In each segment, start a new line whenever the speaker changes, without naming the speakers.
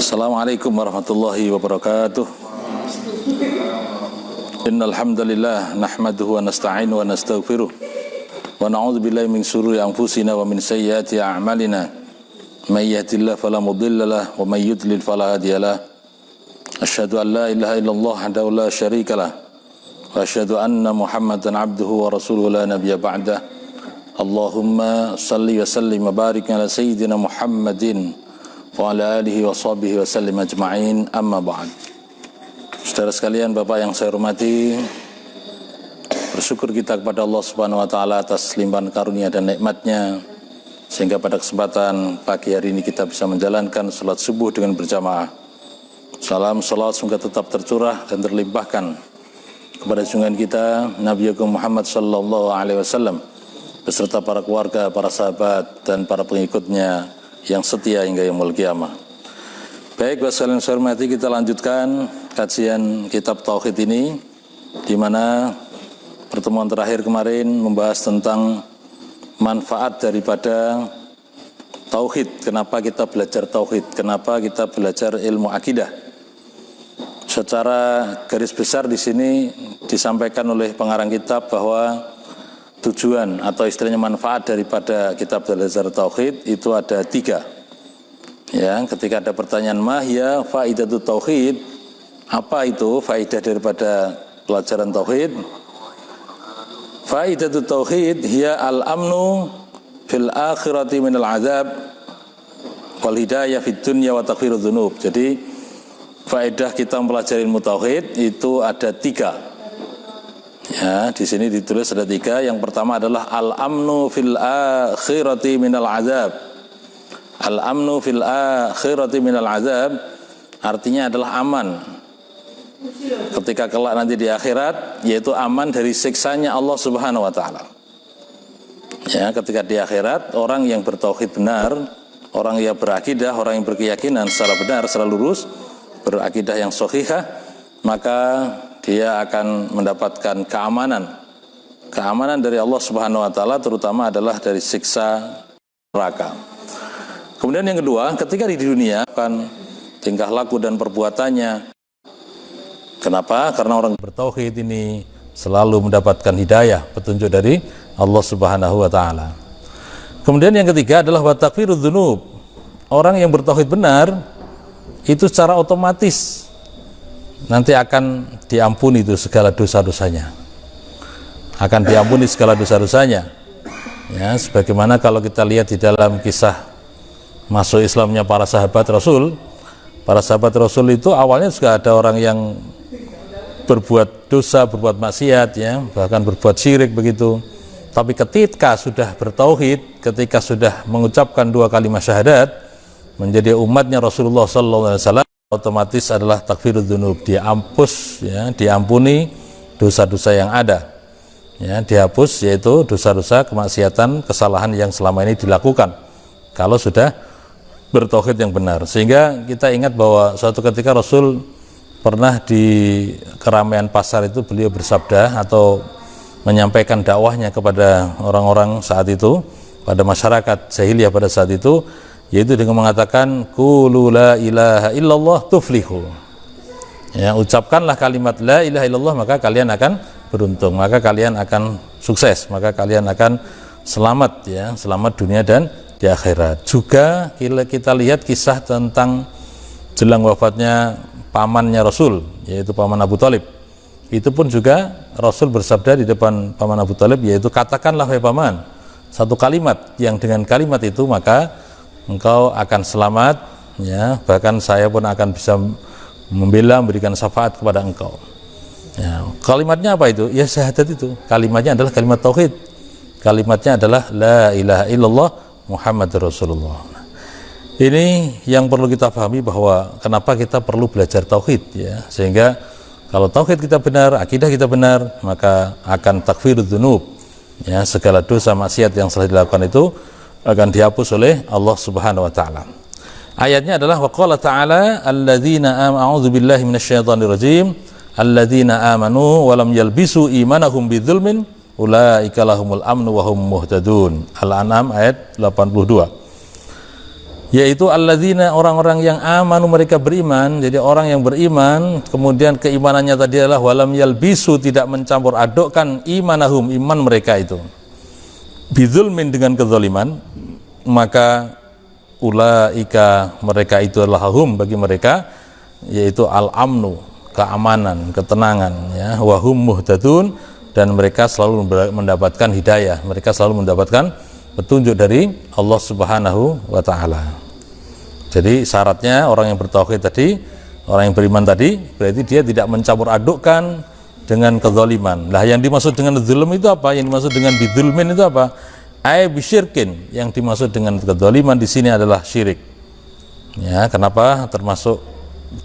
Assalamualaikum warahmatullahi wabarakatuh. Innal hamdalillah nahmaduhu wa nasta'inu wa nastaghfiruh wa na'udzu billahi min shururi anfusina wa min sayyiati a'malina. May yahdihillahu fala mudilla lahu wa may yudlil fala hadiyalah. Asyhadu an la ilaha illallah wahdahu la syarika lah wa asyhadu anna Muhammadan abduhu wa rasuluhu la nabiyya ba'dah. Allahumma salli wa sallim wa barik ala sayyidina Muhammadin wa ala alihi wa sahbihi wa sallim ajma'in, amma ba'd. Saudara sekalian, Bapak yang saya hormati, bersyukur kita kepada Allah Subhanahu wa taala atas limpahan karunia dan nikmatnya sehingga pada kesempatan pagi hari ini kita bisa menjalankan salat subuh dengan berjamaah. Salam salat semoga tetap tercurah dan terlimpahkan kepada junjungan kita Nabi Agung Muhammad sallallahu alaihi wasallam beserta para keluarga, para sahabat dan para pengikutnya yang setia hingga yaumul qiyamah. Baik, wassalamualaikum warahmatullahi wabarakatuh. Kita lanjutkan kajian kitab Tauhid ini, di mana pertemuan terakhir kemarin membahas tentang manfaat daripada Tauhid. Kenapa kita belajar Tauhid? Kenapa kita belajar ilmu akidah? Secara garis besar di sini disampaikan oleh pengarang kitab bahwa tujuan atau istilahnya manfaat daripada kitab belajar Tauhid itu ada 3. Ya, ketika ada pertanyaan mahya faidatut tauhid, apa itu faidah daripada pelajaran tauhid? Faidatut tauhid hiya al-amnu fil akhirati minal azab wal hidayah fid dunya wa taghfirudz dzunub. Jadi faedah kita mempelajari ilmu tauhid itu ada 3. Ya, di sini ditulis ada 3. Yang pertama adalah al-amnu fil akhirati minal azab. Al-amnu fil akhirati minal azab artinya adalah aman ketika kelak nanti di akhirat, yaitu aman dari siksanya Allah Subhanahu wa taala. Ya, ketika di akhirat orang yang bertauhid benar, orang yang berakidah, orang yang berkeyakinan secara benar, secara lurus, berakidah yang shahihah, maka dia akan mendapatkan keamanan dari Allah Subhanahu wa taala, terutama adalah dari siksa neraka. Kemudian yang kedua, ketika di dunia kan tingkah laku dan perbuatannya. Kenapa? Karena orang bertauhid ini selalu mendapatkan hidayah, petunjuk dari Allah Subhanahu wa taala. Kemudian yang ketiga adalah wa taghfirudz dzunub. Orang yang bertauhid benar itu secara otomatis nanti akan diampuni itu segala dosa-dosanya. Akan diampuni segala dosa-dosanya. Ya, sebagaimana kalau kita lihat di dalam kisah masuk Islamnya para sahabat Rasul. Para sahabat Rasul itu awalnya juga ada orang yang berbuat dosa, berbuat maksiat, ya, bahkan berbuat syirik begitu. Tapi ketika sudah bertauhid, ketika sudah mengucapkan 2 kalimat syahadat, menjadi umatnya Rasulullah SAW, otomatis adalah taghfirudz dzunub, dihapus, ya, diampuni dosa-dosa yang ada, ya, dihapus, yaitu dosa-dosa kemaksiatan, kesalahan yang selama ini dilakukan kalau sudah bertauhid yang benar. Sehingga kita ingat bahwa suatu ketika Rasul pernah di keramaian pasar itu beliau bersabda atau menyampaikan dakwahnya kepada orang-orang saat itu, pada masyarakat jahiliyah pada saat itu, yaitu dengan mengatakan qulu la ilaha illallah tuflihu. Ya, ucapkanlah kalimat la ilaha illallah maka kalian akan beruntung, maka kalian akan sukses, maka kalian akan selamat, ya, selamat dunia dan di akhirat. Juga kita lihat kisah tentang jelang wafatnya pamannya Rasul, yaitu paman Abu Thalib. Itu pun juga Rasul bersabda di depan paman Abu Thalib, yaitu katakanlah wahai paman satu kalimat yang dengan kalimat itu maka engkau akan selamat, ya, bahkan saya pun akan bisa memberikan syafaat kepada engkau. Ya, kalimatnya apa itu? Ya syahadat itu. Kalimatnya adalah kalimat tauhid. Kalimatnya adalah la ilaha illallah Muhammad Rasulullah. Ini yang perlu kita pahami, bahwa kenapa kita perlu belajar tauhid, ya, sehingga kalau tauhid kita benar, akidah kita benar, maka akan taghfirudz dzunub, ya, segala dosa maksiat yang telah dilakukan itu akan dihapus oleh Allah Subhanahu wa taala. Ayatnya adalah waqala ta'ala alladzina a'udzu billahi minasyaitonir rajim alladzina amanu wa lam yalbisu imanahum bidzulmin ulaika lahumul amnu wa hum muhtadun. Al-An'am ayat 82. yaitu alladzina orang-orang yang amanu mereka beriman. Jadi orang yang beriman kemudian keimanannya tadi adalah walam yalbisu, tidak mencampur adukkan imanahum, iman mereka itu bidzulmin, dengan kezaliman, maka ulaika, mereka itu adalah hum, bagi mereka yaitu al-amnu, keamanan, ketenangan, ya, wahum muhtadun, dan mereka selalu mendapatkan hidayah, mereka selalu mendapatkan petunjuk dari Allah Subhanahu wa taala. Jadi syaratnya orang yang bertauhid tadi, orang yang beriman tadi, berarti dia tidak mencampur adukkan dengan kezaliman. Lah yang dimaksud dengan zulm itu apa? Yang dimaksud dengan bidzulmin itu apa? Ai bisyirkin. Yang dimaksud dengan kezaliman di sini adalah syirik. Ya, kenapa termasuk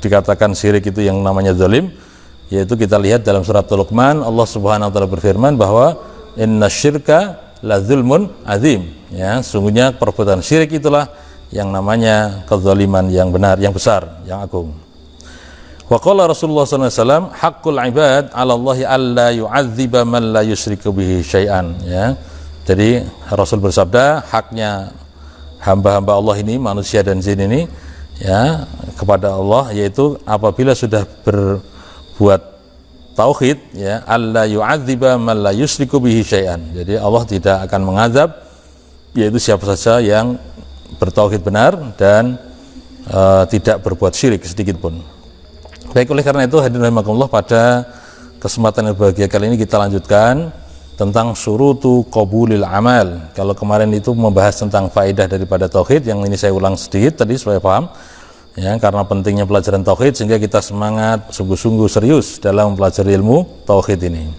dikatakan syirik itu yang namanya zalim? Yaitu kita lihat dalam surat Luqman, Allah Subhanahu wa taala berfirman bahwa innasyirka la zulmun azim. Ya, sungguhnya perbuatan syirik itulah yang namanya kezaliman yang benar, yang besar, yang agung. Wa qala Rasulullah sallallahu alaihi wasallam, haqqul ibad 'ala Allah alla yu'adziba man la yusyriku bihi syai'an, ya. Jadi Rasul bersabda, haknya hamba-hamba Allah ini, manusia dan jin ini, ya, kepada Allah, yaitu apabila sudah berbuat tauhid, ya, alla yu'adziba man la yusyriku bihi syai'an. Jadi Allah tidak akan mengazab yaitu siapa saja yang bertauhid benar dan tidak berbuat syirik sedikit pun. Baik, oleh karena itu hadirin rahimakumullah, pada kesempatan yang berbahagia kali ini kita lanjutkan tentang syurutu qabulil amal. Kalau kemarin itu membahas tentang faedah daripada tauhid, yang ini saya ulang sedikit tadi supaya paham, ya, karena pentingnya pelajaran tauhid sehingga kita semangat sungguh-sungguh serius dalam mempelajari ilmu tauhid ini.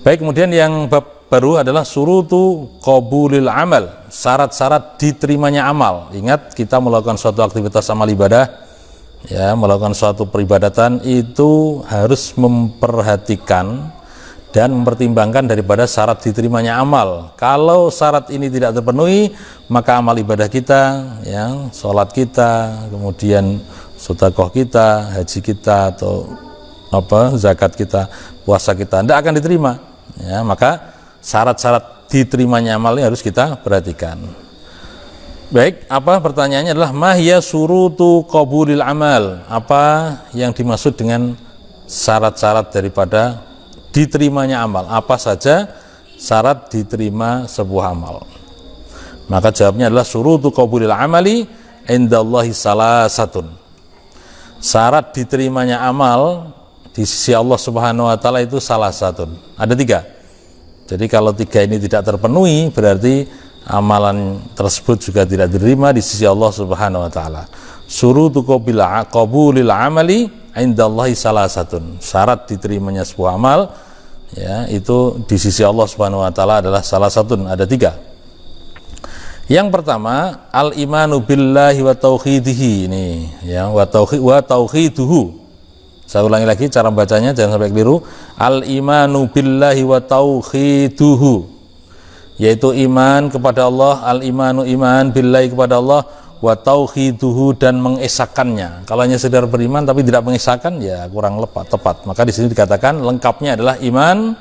Baik, kemudian yang bab baru adalah syurutu qabulil amal, syarat-syarat diterimanya amal. Ingat, kita melakukan suatu aktivitas amal ibadah, ya, melakukan suatu peribadatan itu harus memperhatikan dan mempertimbangkan daripada syarat diterimanya amal. Kalau syarat ini tidak terpenuhi, maka amal ibadah kita, ya, sholat kita, kemudian sedekah kita, haji kita, atau zakat kita, puasa kita, tidak akan diterima, ya. Maka syarat-syarat diterimanya amal ini harus kita perhatikan. Baik, pertanyaannya adalah mahya syurutu qabulil amal. Apa yang dimaksud dengan syarat-syarat daripada diterimanya amal? Apa saja syarat diterima sebuah amal? Maka jawabnya adalah syurutu qabulil amali indallahi salasatun. Syarat diterimanya amal di sisi Allah Subhanahu wa taala itu salasatun. Ada 3. Jadi kalau 3 ini tidak terpenuhi, berarti amalan tersebut juga tidak diterima di sisi Allah Subhanahu wa taala. Syurutu qabulil amali indallahi salasatun. Syarat diterimanya sebuah amal, ya, itu di sisi Allah Subhanahu wa taala adalah salasatun, ada 3. Yang pertama, al-imanu billahi wa tauhidihi, ini, ya, wa tauhiduhu. Saya ulangi lagi cara bacanya, jangan sampai keliru. Al-imanu billahi wa tauhiduhu, yaitu iman kepada Allah, al-imanu iman billahi kepada Allah, wa tauhiduhu, dan mengesakannya. Kalau hanya sekedar beriman tapi tidak mengesahkan, ya kurang tepat. Maka di sini dikatakan lengkapnya adalah iman,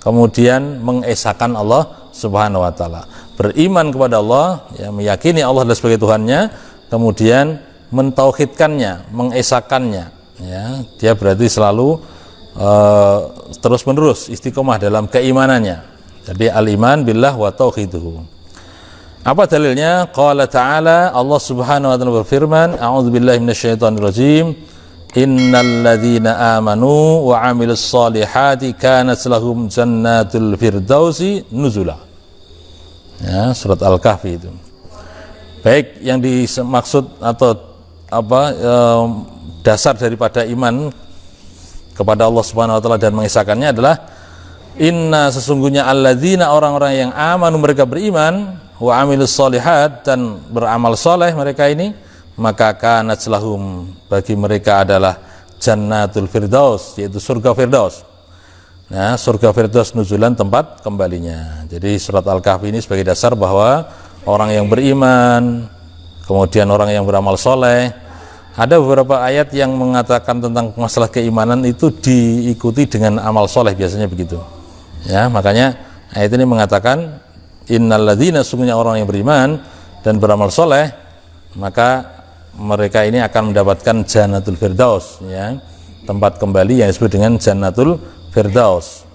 kemudian mengesahkan Allah Subhanahu wa taala. Beriman kepada Allah, ya, meyakini Allah adalah sebagai Tuhannya, kemudian mentauhidkannya, mengesahkannya. Ya, dia berarti selalu terus menerus istiqomah dalam keimanannya. Jadi al-iman billah wa tauhiduhu. Apa dalilnya? Qala ta'ala, Allah Subhanahu wa taala berfirman, a'udzubillahi minasyaitonir rajim, innal ladzina amanu wa 'amilus solihati kanat lahum jannatul firdausi nuzula. Ya, surat Al-Kahfi itu. Baik, yang dimaksud atau dasar daripada iman kepada Allah Subhanahu wa taala dan mengesahkannya adalah inna, sesungguhnya alladzina, orang-orang yang amanu mereka beriman, wa amilus solihat, dan beramal soleh mereka ini, maka kanat lahum, bagi mereka adalah jannatul firdaus, yaitu surga firdaus. Nah, surga firdaus nuzulan, tempat kembalinya. Jadi surat Al-Kahfi ini sebagai dasar bahwa orang yang beriman, kemudian orang yang beramal soleh, ada beberapa ayat yang mengatakan tentang masalah keimanan itu diikuti dengan amal soleh, biasanya begitu. Ya, makanya ayat ini mengatakan innalladzina, sungguhnya orang yang beriman dan beramal soleh, maka mereka ini akan mendapatkan Jannatul Firdaus, ya, tempat kembali yang disebut dengan Jannatul Firdaus,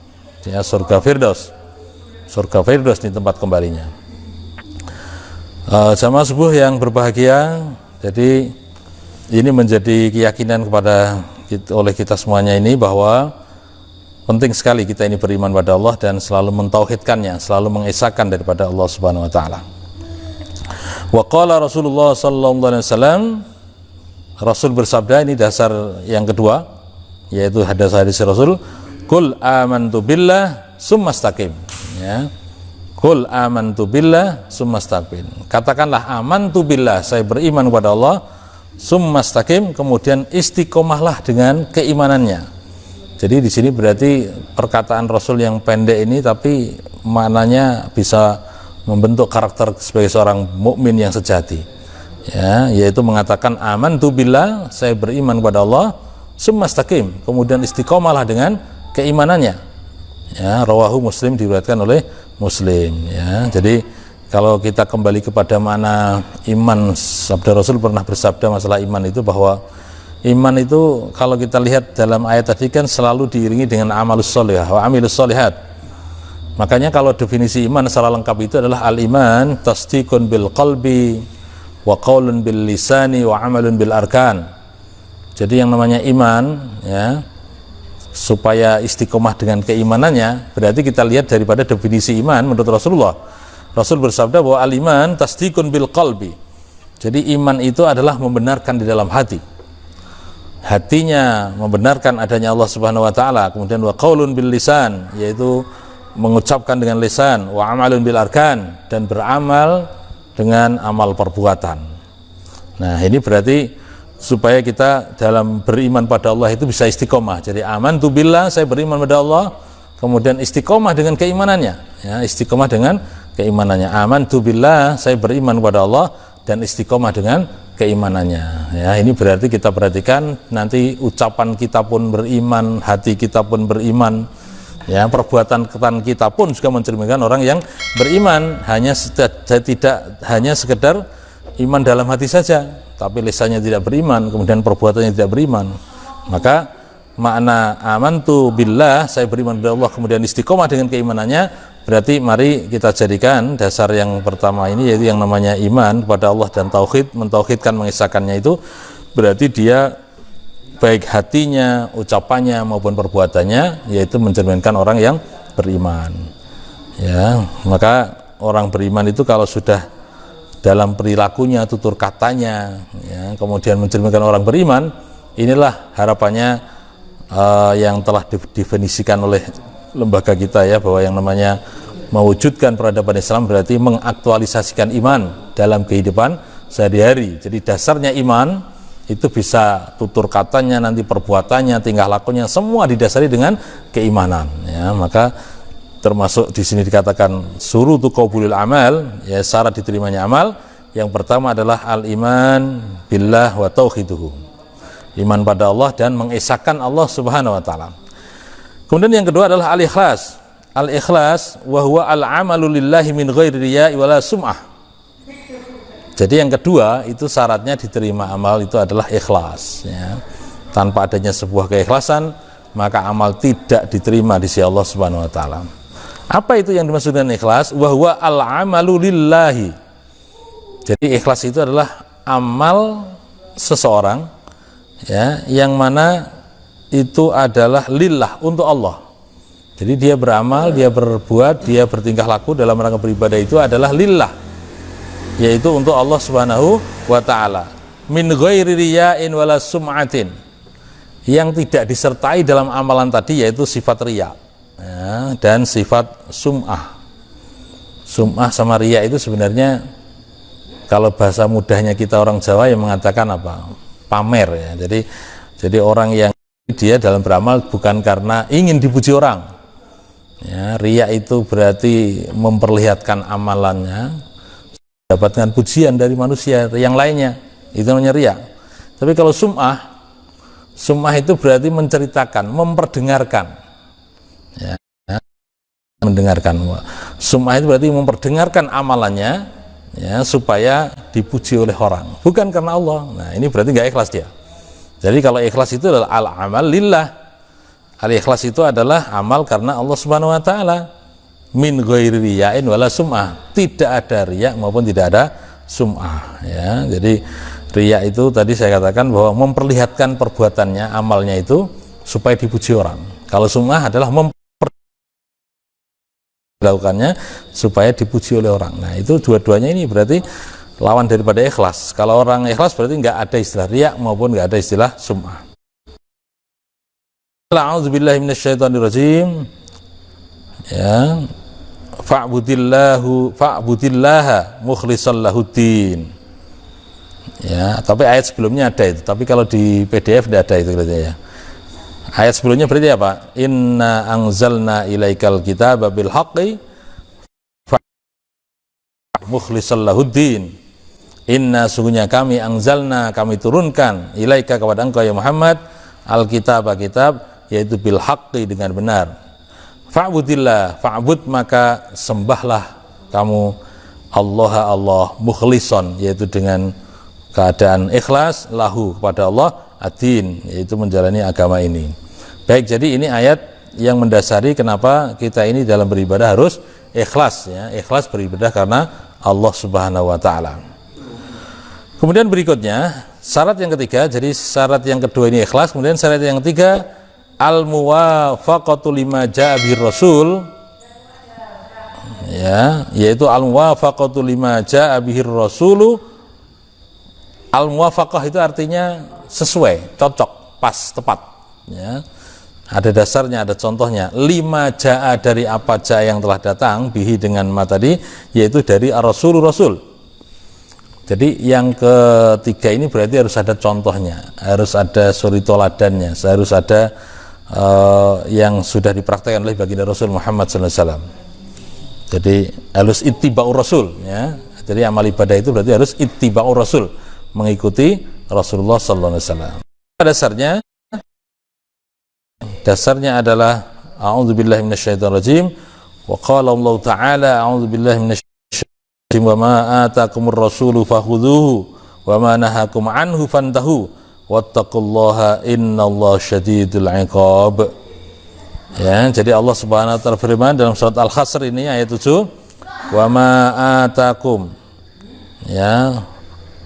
ya, surga Firdaus. Surga Firdaus ini tempat kembalinya. Jamaah subuh yang berbahagia, jadi ini menjadi keyakinan oleh kita semuanya ini bahwa penting sekali kita ini beriman pada Allah dan selalu mentauhidkannya, selalu mengesahkan daripada Allah Subhanahu wa taala. Wa qala Rasulullah sallallahu alaihi wasallam, Rasul bersabda, ini dasar yang kedua, yaitu hadis Rasul, qul amantu billah tsumastaqim, ya. Qul amantu billah tsumastaqim. Katakanlah amantu billah, saya beriman kepada Allah, tsumastaqim, kemudian istiqomahlah dengan keimanannya. Jadi di sini berarti perkataan Rasul yang pendek ini tapi maknanya bisa membentuk karakter sebagai seorang mukmin yang sejati. Ya, yaitu mengatakan amantu billah, saya beriman kepada Allah, tsumastaqim, kemudian istiqomahlah dengan keimanannya. Ya, rawahu Muslim, diriwayatkan oleh Muslim, ya. Jadi kalau kita kembali kepada mana iman, sabda Rasul pernah bersabda masalah iman itu, bahwa iman itu kalau kita lihat dalam ayat tadi kan selalu diiringi dengan amalus sholihah wa amilus sholihat. Makanya kalau definisi iman secara lengkap itu adalah al-iman tasdiqun bil qalbi wa qaulun bil lisani wa amalun bil arkan. Jadi yang namanya iman, ya, supaya istiqomah dengan keimanannya, berarti kita lihat daripada definisi iman menurut Rasulullah. Rasul bersabda bahwa al-iman tasdiqun bil qalbi. Jadi iman itu adalah membenarkan di dalam hati. Hatinya membenarkan adanya Allah Subhanahu wa taala, kemudian wa qaulun bil lisan, yaitu mengucapkan dengan lisan, wa amalun bil arkan, dan beramal dengan amal perbuatan. Nah, ini berarti supaya kita dalam beriman pada Allah itu bisa istiqomah. Jadi amantu billah, saya beriman pada Allah, kemudian istiqomah dengan keimanannya, ya, istiqomah dengan keimanannya. Amantu billah, saya beriman kepada Allah dan istiqomah dengan keimanannya. Ya, ini berarti kita perhatikan nanti ucapan kita pun beriman, hati kita pun beriman, ya, perbuatan kita pun juga mencerminkan orang yang beriman. Tidak hanya sekedar iman dalam hati saja, tapi lisannya tidak beriman, kemudian perbuatannya tidak beriman. Maka makna amantu billah, saya beriman kepada Allah, kemudian istiqomah dengan keimanannya, berarti mari kita jadikan dasar yang pertama ini, yaitu yang namanya iman kepada Allah dan tauhid, mentauhidkan, mengesahkannya itu berarti dia baik hatinya, ucapannya maupun perbuatannya, yaitu mencerminkan orang yang beriman. Ya, maka orang beriman itu kalau sudah dalam perilakunya, tutur katanya, ya, kemudian mencerminkan orang beriman, inilah harapannya yang telah didefinisikan oleh lembaga kita, ya, bahwa yang namanya mewujudkan peradaban Islam berarti mengaktualisasikan iman dalam kehidupan sehari-hari. Jadi dasarnya iman itu bisa tutur katanya, nanti perbuatannya, tingkah lakunya, semua didasari dengan keimanan, ya. Maka termasuk di sini dikatakan surutu qabulil amal, ya, syarat diterimanya amal. Yang pertama adalah al-iman billah wa tauhiduhu, iman pada Allah dan mengesahkan Allah Subhanahu wa taala. Kemudian yang kedua adalah al-ikhlas. Al-ikhlas wa huwa al-amalu lillahi min ghairi riya'i wala sum'ah. Jadi yang kedua itu syaratnya diterima amal itu adalah ikhlas, ya. Tanpa adanya sebuah keikhlasan, maka amal tidak diterima di sisi Allah Subhanahu wa taala. Apa itu yang dimaksud dengan ikhlas? Wa huwa al-amalu lillahi. Jadi ikhlas itu adalah amal seseorang, ya, yang mana itu adalah lillah, untuk Allah. Jadi dia beramal, dia berbuat, dia bertingkah laku dalam rangka beribadah itu adalah lillah, yaitu untuk Allah Subhanahu wa taala. Min ghairi riya'in wala sum'atin. Yang tidak disertai dalam amalan tadi yaitu sifat riya, ya, dan sifat sum'ah. Sum'ah sama riya itu sebenarnya kalau bahasa mudahnya kita orang Jawa yang mengatakan apa? Pamer, ya. Jadi orang yang dia dalam beramal bukan karena ingin dipuji orang. Ya, riya itu berarti memperlihatkan amalannya, dapatkan pujian dari manusia yang lainnya, itu namanya riya. Tapi kalau sum'ah itu berarti menceritakan, memperdengarkan, ya, mendengarkan. Sum'ah itu berarti memperdengarkan amalannya, ya, supaya dipuji oleh orang, bukan karena Allah. Nah, ini berarti nggak ikhlas dia. Jadi kalau ikhlas itu adalah al-amal lillah. Al-ikhlas itu adalah amal karena Allah Subhanahu wa taala. Min ghairi riya'in wala sum'ah. Tidak ada riya maupun tidak ada sum'ah, ya. Jadi riya itu tadi saya katakan bahwa memperlihatkan perbuatannya, amalnya itu supaya dipuji orang. Kalau sum'ah adalah melakukannya supaya dipuji oleh orang. Nah, itu dua-duanya ini berarti lawan daripada ikhlas. Kalau orang ikhlas berarti nggak ada istilah riya maupun nggak ada istilah sum'ah. A'udzubillahi minasyaitonirrajim. Ya. Fa'budillaha mukhlishan lahuddin. Ya, tapi ayat sebelumnya ada itu. Tapi kalau di PDF tidak ada itu berarti ya. Ayat sebelumnya berarti apa? Inna anzalna ilaikal kitaba bil haqqi mukhlishan lahuddin. Inna sungguhnya kami anzalna, kami turunkan ilaika kepada engkau ya Muhammad al-kitab, kitab, yaitu bil haqqi, dengan benar. Fa'budillah, fa'bud maka sembahlah kamu Allah mukhlishon, yaitu dengan keadaan ikhlas, lahu kepada Allah, ad-din, yaitu menjalani agama ini. Baik, jadi ini ayat yang mendasari kenapa kita ini dalam beribadah harus ikhlas, ya. Ikhlas beribadah karena Allah Subhanahu wa taala. Kemudian berikutnya syarat yang ketiga, jadi syarat yang kedua ini ikhlas, kemudian syarat yang ketiga al-muwafaqatu lima ja'a bir rasul, ya, yaitu al-muwafaqatu lima ja'a bihir rasulu. Al-muwafaqah itu artinya sesuai, cocok, pas, tepat, ya. Ada dasarnya, ada contohnya. Lima ja'a, dari apa ja'a yang telah datang, bihi dengan ma tadi, yaitu dari ar-rasul, rasul. Jadi yang ketiga ini berarti harus ada contohnya, harus ada suri toladannya, harus ada yang sudah dipraktekkan oleh baginda Rasul Muhammad SAW. Jadi harus ittiba'ur rasul, ya. Jadi amal ibadah itu berarti harus ittiba'ur rasul, mengikuti Rasulullah SAW. Dasarnya adalah a'udzubillahi minasyaitonirrajim. Wa qala Allah Ta'ala a'udzubillahi minasyaitonirrajim wa ma atakumur rasulu fakhudhuhu wa ma nahakum anhu fantahu wattaqullaha innallaha syadidul 'iqab. Ya, jadi Allah Subhanahu wa taala firman dalam surat Al-Hasr ini ayat 7, wa ma atakum, ya,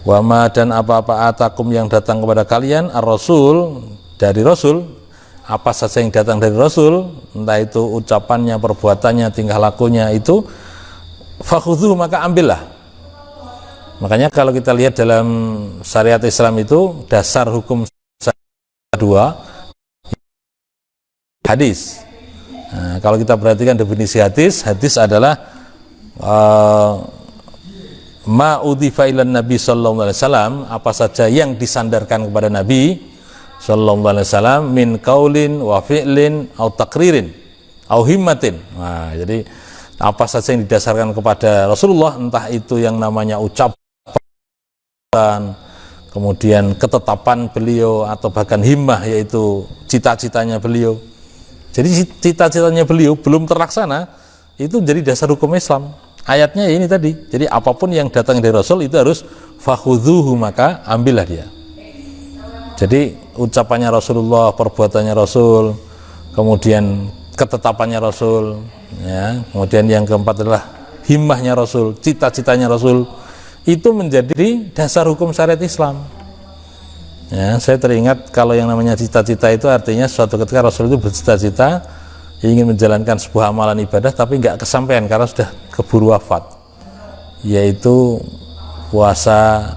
wa ma, dan apa-apa atakum yang datang kepada kalian, ar-rasul, dari rasul, apa saja yang datang dari rasul, entah itu ucapannya, perbuatannya, tingkah lakunya, itu fakhudhu, maka ambillah. Makanya kalau kita lihat dalam syariat Islam itu dasar hukum dua, hadis. Nah, kalau kita perhatikan definisi hadis, hadis adalah ma udhifa ilan Nabi sallallahu alaihi wasallam, apa saja yang disandarkan kepada Nabi sallallahu alaihi wasallam, min qaulin wa fi'lin au takririn au himmatin. Nah, jadi apa saja yang didasarkan kepada Rasulullah, entah itu yang namanya ucapan, kemudian ketetapan beliau, atau bahkan himmah, yaitu cita-citanya beliau. Jadi cita-citanya beliau belum terlaksana, itu jadi dasar hukum Islam. Ayatnya ini tadi. Jadi apapun yang datang dari Rasul itu harus fakhudhuhu, maka ambillah dia. Jadi ucapannya Rasulullah, perbuatannya Rasul, kemudian ketetapannya Rasul, ya. Kemudian yang keempat adalah himmahnya Rasul, cita-citanya Rasul. Itu menjadi dasar hukum syariat Islam. Ya, saya teringat kalau yang namanya cita-cita itu artinya suatu ketika Rasul itu bercita-cita ingin menjalankan sebuah amalan ibadah tapi nggak kesampaian karena sudah keburu wafat, yaitu puasa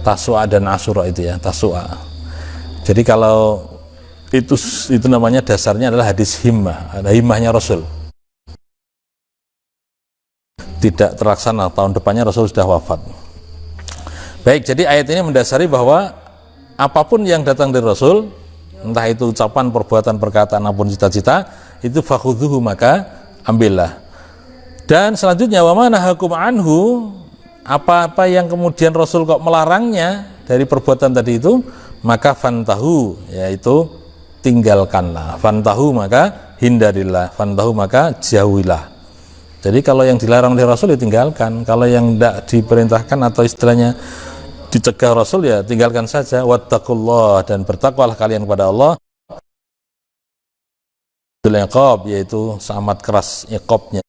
Tasu'a dan Asyura itu, ya, Tasu'a. Jadi kalau itu namanya dasarnya adalah hadis himmah, ada himmahnya Rasul. Tidak terlaksana, tahun depannya Rasul sudah wafat. Baik, jadi ayat ini mendasari bahwa apapun yang datang dari Rasul, entah itu ucapan, perbuatan, perkataan maupun cita-cita, itu fakhudhuhu, maka ambillah. Dan selanjutnya wa ma nahakum anhu, apa-apa yang kemudian Rasul kok melarangnya dari perbuatan tadi itu, maka fantahu, yaitu tinggalkanlah. Fantahu, maka hindarilah. Fantahu, maka jauhilah. Jadi kalau yang dilarang oleh Rasul ditinggalkan, kalau yang tidak diperintahkan atau istilahnya dicegah Rasul ya tinggalkan saja. Wattaqullah, dan bertakwalah kalian kepada Allah. Iqab, yaitu sangat keras iqabnya.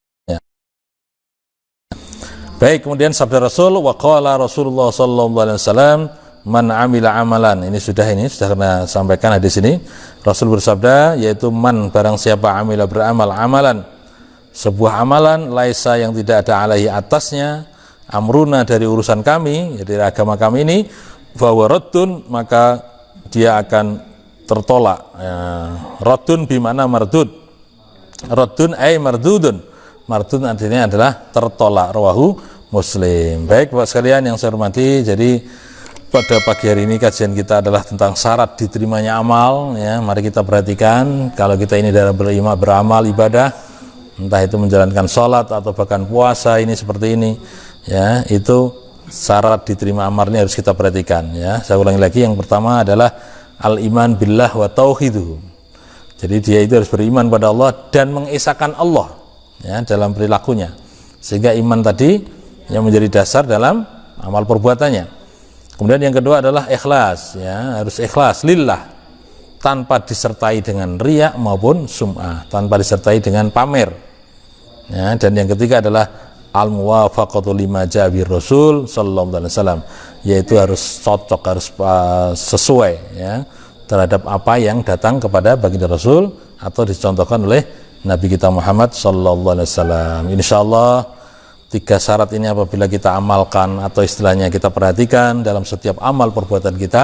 Baik, kemudian sabda Rasul, wa qala Rasulullah sallallahu alaihi wasallam, man amila amalan. Ini sudah kena sampaikan hadis ini. Rasul bersabda, yaitu man, barang siapa amila beramal amalan, sebuah amalan laisa, yang tidak ada alaihi atasnya, amruna, dari urusan kami, dari agama kami ini, fahuwa raddun, maka dia akan tertolak. Raddun bimana mardud. Raddun ay mardudun. Mardud artinya adalah tertolak. Rawahu Muslim. Baik Bapak sekalian yang saya hormati, jadi pada pagi hari ini kajian kita adalah tentang syarat diterimanya amal, ya. Mari kita perhatikan, kalau kita ini dalam beramal ibadah, entah itu menjalankan sholat atau bahkan puasa, ini seperti ini, ya, itu syarat diterima amal ini harus kita perhatikan, ya. Saya ulangi lagi, yang pertama adalah al-iman billah wa tauhiduhu. Jadi dia itu harus beriman pada Allah dan mengesahkan Allah, ya, dalam perilakunya, sehingga iman tadi yang menjadi dasar dalam amal perbuatannya. Kemudian yang kedua adalah ikhlas, ya, harus ikhlas lillah, tanpa disertai dengan riya maupun sum'ah, tanpa disertai dengan pamer, ya. Dan yang ketiga adalah al-muwafaqatu lima ja'abir Rasul sallallahu alaihi wasallam, yaitu harus cocok, harus sesuai, ya, terhadap apa yang datang kepada baginda Rasul atau dicontohkan oleh Nabi kita Muhammad sallallahu alaihi wasallam. Insyaallah 3 syarat ini apabila kita amalkan atau istilahnya kita perhatikan dalam setiap amal perbuatan kita,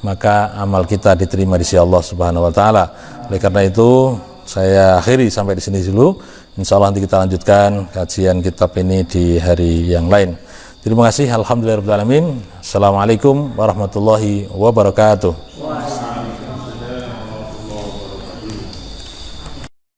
maka amal kita diterima di sisi Allah Subhanahu wa taala. Oleh karena itu saya akhiri sampai di sini dulu. Insyaallah nanti kita lanjutkan kajian kitab ini di hari yang lain. Terima kasih. Alhamdulillahirabbil alamin. Assalamualaikum warahmatullahi wabarakatuh.